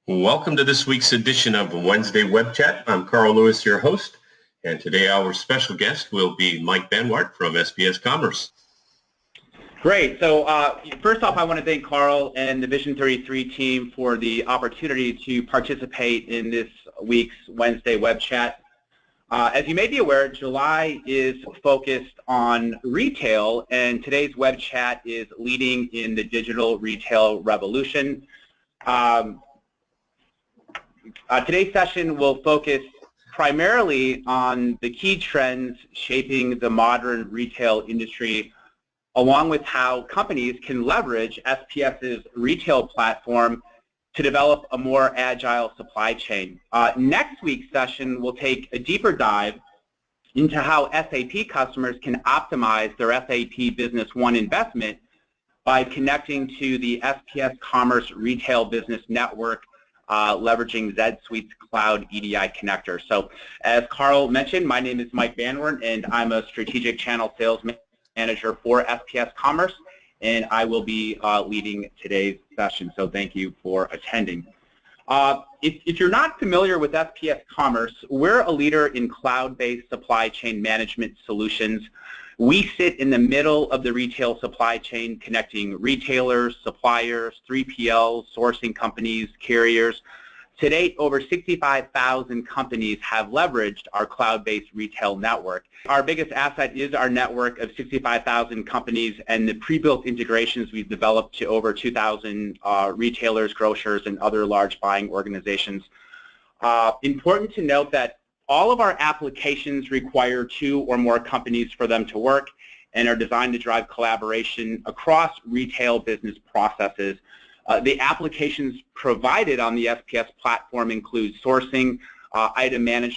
Welcome to this week's edition of Wednesday Web Chat. I'm Carl Lewis, your host, and today our special guest will be Mike Banwart from SPS Commerce. Great. So first off, I want to thank Carl and the Vision 33 team for the opportunity to participate in this week's Wednesday Web Chat. As you may be aware, July is focused on retail, and today's web chat is leading in the digital retail revolution. Today's session will focus primarily on the key trends shaping the modern retail industry, along with how companies can leverage SPS's retail platform to develop a more agile supply chain. Next week's session will take a deeper dive into how SAP customers can optimize their SAP Business One investment by connecting to the SPS Commerce Retail Business Network, leveraging ZSuite's Cloud EDI connector. So as Carl mentioned, my name is Mike Banwart, and I'm a Strategic Channel Sales Manager for SPS Commerce, and I will be leading today's session, so thank you for attending. If you're not familiar with SPS Commerce, we're a leader in cloud-based supply chain management solutions. We sit in the middle of the retail supply chain, connecting retailers, suppliers, 3PLs, sourcing companies, carriers. To date, over 65,000 companies have leveraged our cloud-based retail network. Our biggest asset is our network of 65,000 companies and the pre-built integrations we've developed to over 2,000 retailers, grocers, and other large buying organizations. Important to note that all of our applications require 2 or more companies for them to work and are designed to drive collaboration across retail business processes. The applications provided on the SPS platform include sourcing, item management,